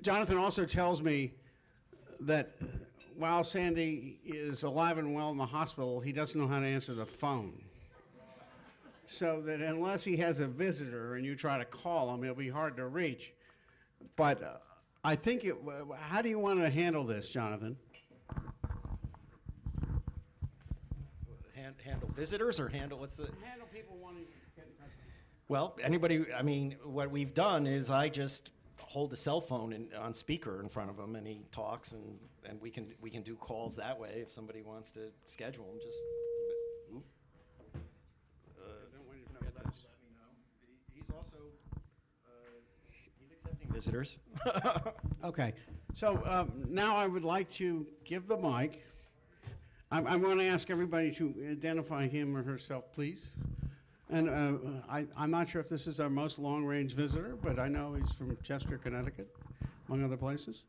Jonathan also tells me that while Sandy is alive and well in the hospital, he doesn't know how to answer the phone. So that unless he has a visitor and you try to call him, it'll be hard to reach. But I think how do you want to handle this, Jonathan? Handle visitors or handle what's the? Handle people wanting to get in touch with you. Well, anybody, I mean, what we've done is I just hold the cell phone on speaker in front of him and he talks and we can do calls that way if somebody wants to schedule them. Just, oop. Let me know. He's also, he's accepting visitors. Okay, so now I would like to give the mic. I'm going to ask everybody to identify him or herself, please. And I'm not sure if this is our most long-range visitor, but I know he's from Chester, Connecticut, among other places.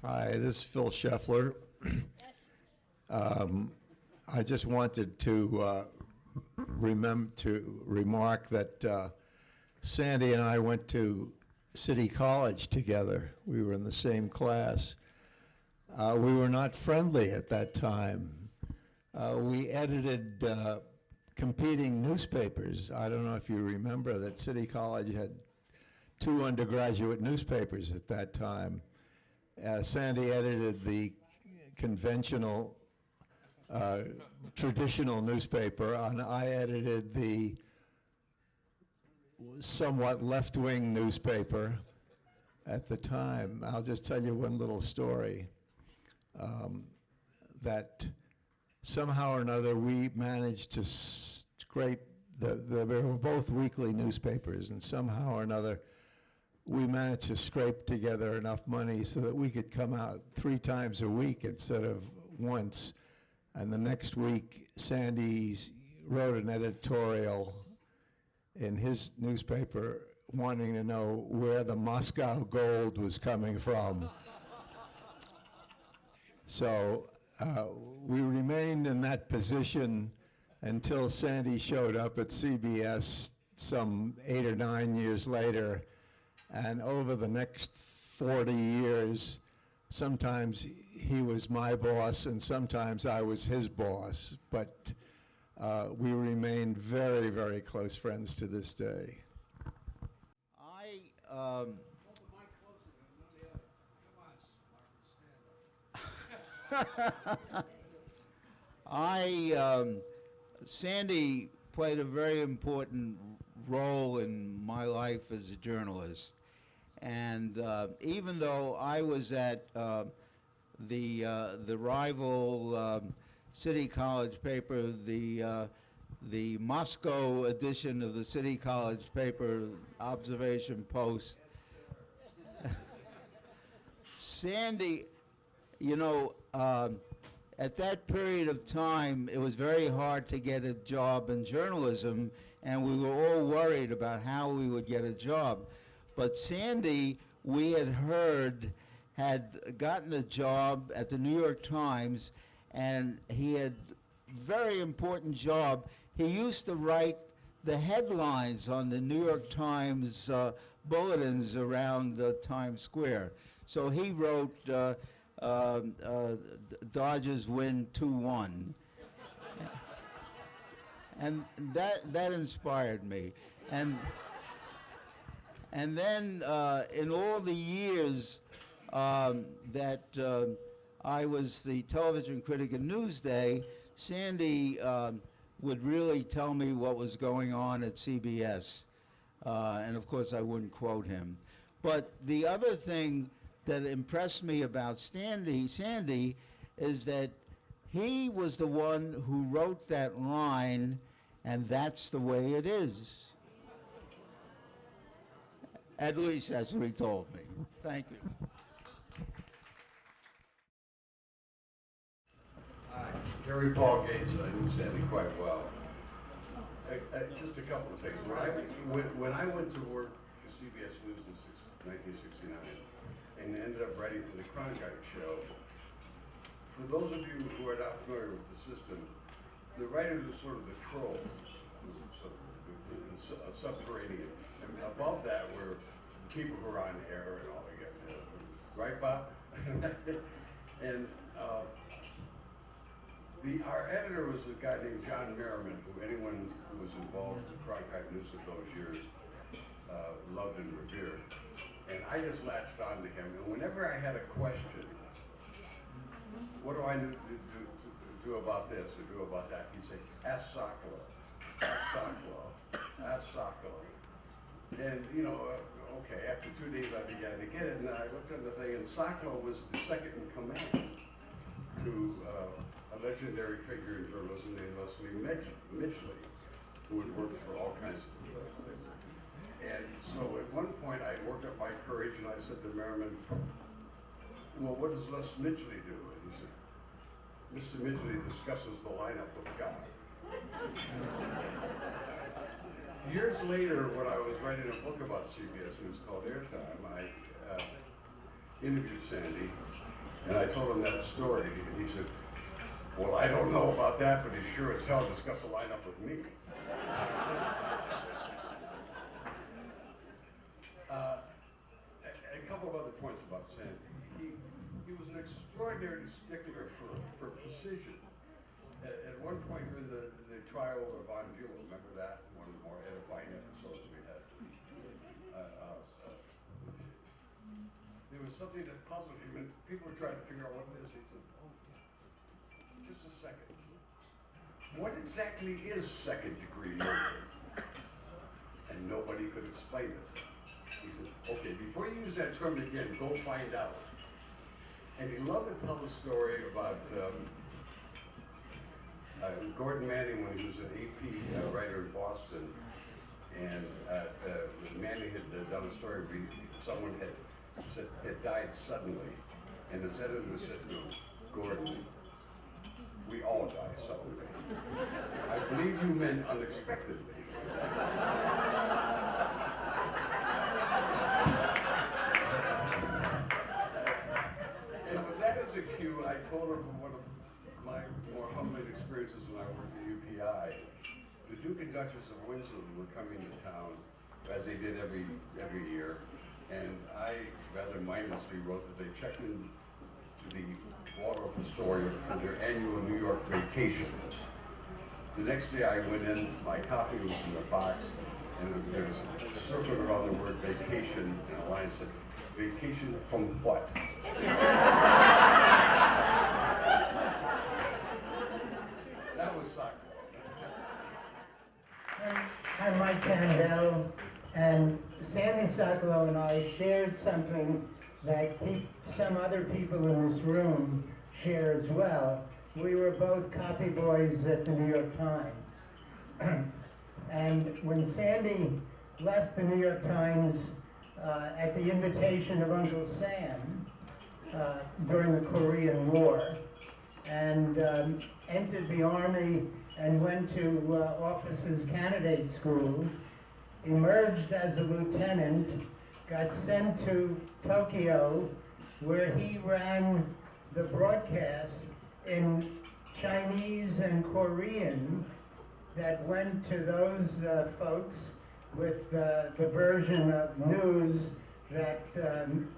Hi, this is Phil Scheffler. I just wanted to remark that Sandy and I went to City College together. We were in the same class. We were not friendly at that time. We edited competing newspapers. I don't know if you remember that City College had 2 undergraduate newspapers at that time. Sandy edited the conventional, traditional newspaper, and I edited the somewhat left-wing newspaper at the time. I'll just tell you one little story. That somehow or another we managed to scrape, they were both weekly newspapers, and somehow or another we managed to scrape together enough money so that we could come out 3 times a week instead of once. And the next week, Sandy wrote an editorial in his newspaper wanting to know where the Moscow gold was coming from. So we remained in that position until Sandy showed up at CBS some 8 or 9 years later. And over the next 40 years, sometimes he was my boss and sometimes I was his boss. But we remain very, very close friends to this day. Sandy played a very important role in my life as a journalist. And even though I was at the rival City College paper, the Moscow edition of the City College paper, Observation Post, Sandy, you know, at that period of time, it was very hard to get a job in journalism, and we were all worried about how we would get a job. But Sandy, we had heard, had gotten a job at the New York Times, and he had a very important job. He used to write the headlines on the New York Times bulletins around Times Square. So he wrote, Dodgers win 2-1. And that inspired me. And then in all the years that I was the television critic at Newsday, Sandy would really tell me what was going on at CBS. And of course I wouldn't quote him. But the other thing that impressed me about Sandy is that he was the one who wrote that line, and that's the way it is. At least that's what he told me. Thank you. Hi, Jerry Paul Gates. I knew Sandy quite well. Just a couple of things. When I went to work for CBS News in 1969 and ended up writing for the Cronkite Show, for those of you who are not familiar with the system, the writers are sort of the trolls, subterranean. And above that were people who are on air and all again. Right, Bob? And our editor was a guy named John Merriman, who anyone who was involved with Cronkite News of those years loved and revered. And I just latched on to him, and whenever I had a question, what do I do about this or do about that? He'd say, ask socolow, ask socolow, ask socolow. And, you know, okay, after 2 days I began to get it, and I looked at the thing, and socolow was the second in command to a legendary figure in journalism named Leslie Midgley, who had worked for all kinds of things. And so at one point I worked up my courage and I said to Merriman, well, what does Les Midgley do? And he said, Mr. Midgley discusses the lineup with God. Years later, when I was writing a book about CBS News called Airtime, I interviewed Sandy, and I told him that story, and he said, well, I don't know about that, but he sure as hell discussed the lineup with me. A couple of other points about Sandy. He was an extraordinary stickler for precision. At one point during the trial of Von Buell, remember that? One of the more edifying episodes we had. There was something that puzzled him, and people were trying to figure out what it is. He said, oh, just a second. What exactly is second-degree murder? And nobody could explain it. He said, okay, before you use that term again, go find out. And he loved to tell the story about Gordon Manning when he was an AP writer in Boston. And Manning had done a story where someone had died suddenly. And his editor said, no, Gordon, we all die suddenly. I believe you meant unexpectedly. And with that as a cue, I told him one of my more humbling experiences when I worked at UPI. The Duke and Duchess of Windsor were coming to town, as they did every year, and I rather mindlessly wrote that they checked in to the Waldorf Astoria for their annual New York vacation. The next day I went in, my copy was in the box, and there was a circle around the word vacation, and a line said, vacation from what? That was soccer. I'm Mike Campbell, and Sandy Socolow and I shared something that some other people in this room share as well. We were both copy boys at the New York Times. And when Sandy left the New York Times at the invitation of Uncle Sam during the Korean War, and entered the Army and went to officers' candidate school, emerged as a lieutenant, got sent to Tokyo, where he ran the broadcast in Chinese and Korean that went to those folks with the version of news that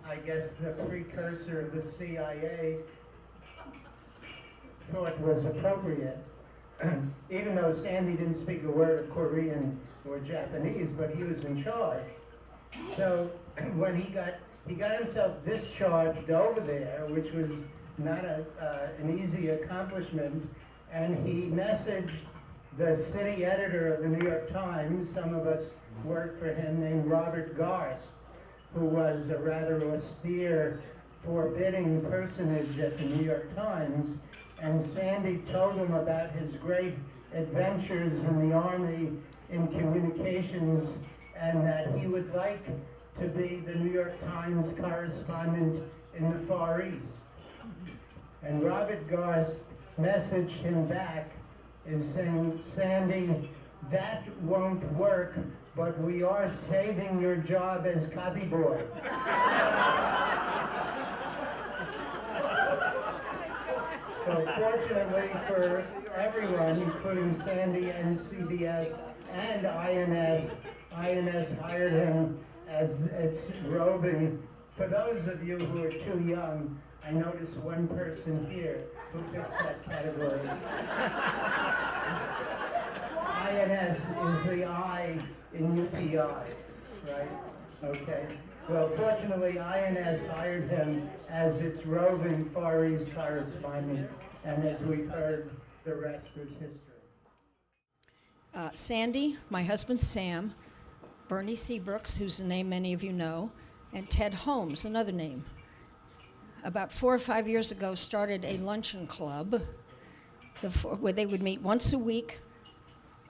I guess the precursor of the CIA thought was appropriate. Even though Sandy didn't speak a word of Korean or Japanese, but he was in charge. So when he got himself discharged over there, which was not an easy accomplishment, and he messaged the city editor of the New York Times, some of us worked for him, named Robert Garst, who was a rather austere, forbidding personage at the New York Times, and Sandy told him about his great adventures in the Army in communications, and that he would like to be the New York Times correspondent in the Far East. And Robert Garst messaged him back and saying, Sandy, that won't work, but we are saving your job as copy boy. So fortunately for everyone, including Sandy and CBS and INS hired him as it's roving. For those of you who are too young, I notice one person here who fits that category. INS is the I in UPI, right? Okay. Well, fortunately, INS hired him as its roving Far East correspondent, and as we've heard, the rest is history. Sandy, my husband Sam, Bernie Seabrooks, who's a name many of you know, and Ted Holmes, another name. About 4 or 5 years ago, started a luncheon club where they would meet once a week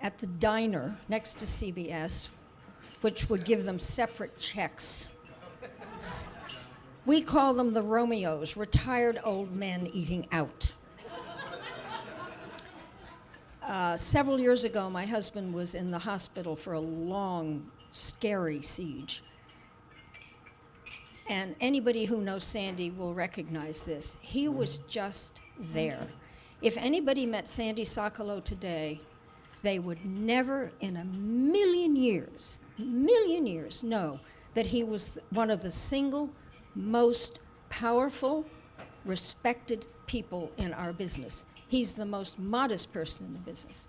at the diner next to CBS, which would give them separate checks. We call them the Romeos, retired old men eating out. Several years ago, my husband was in the hospital for a long, scary siege. And anybody who knows Sandy will recognize this. He was just there. If anybody met Sandy Socolow today, they would never in a million years know that he was one of the single most powerful, respected people in our business. He's the most modest person in the business.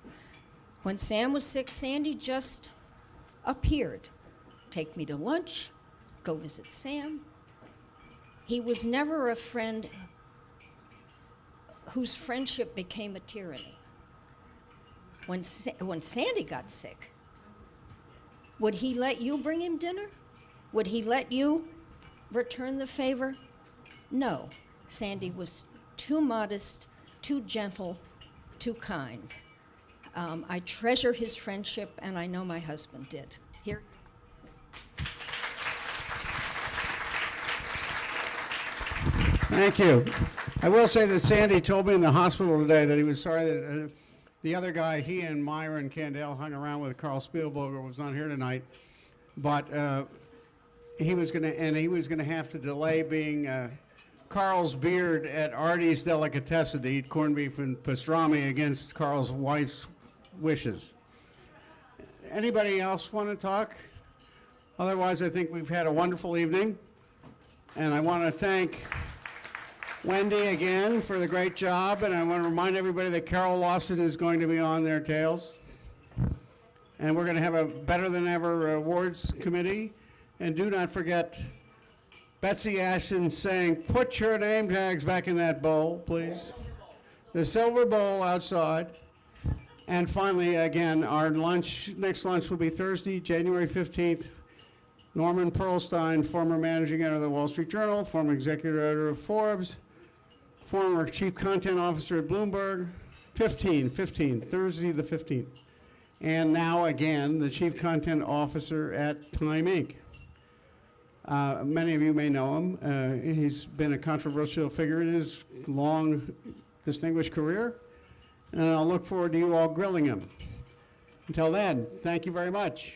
When Sam was sick, Sandy just appeared. Take me to lunch, go visit Sam. He was never a friend whose friendship became a tyranny. When Sandy got sick, would he let you bring him dinner? Would he let you return the favor? No. Sandy was too modest, too gentle, too kind. I treasure his friendship, and I know my husband did. Here. Thank you. I will say that Sandy told me in the hospital today that he was sorry that the other guy, he and Myron Candell hung around with Carl Spielberger, was not here tonight, but he was going to have to delay being Carl's beard at Artie's Delicatessen to eat corned beef and pastrami against Carl's wife's wishes. Anybody else want to talk? Otherwise, I think we've had a wonderful evening, and I want to thank Wendy again for the great job, and I want to remind everybody that Carol Lawson is going to be on their tails. And we're going to have a Better Than Ever awards committee. And do not forget Betsy Ashton saying, put your name tags back in that bowl, please. The silver bowl outside. And finally, again, our next lunch will be Thursday, January 15th. Norman Pearlstein, former managing editor of the Wall Street Journal, former executive editor of Forbes, former chief content officer at Bloomberg, Thursday the 15th. And now again, the chief content officer at Time Inc. Many of you may know him. He's been a controversial figure in his long, distinguished career. And I'll look forward to you all grilling him. Until then, thank you very much.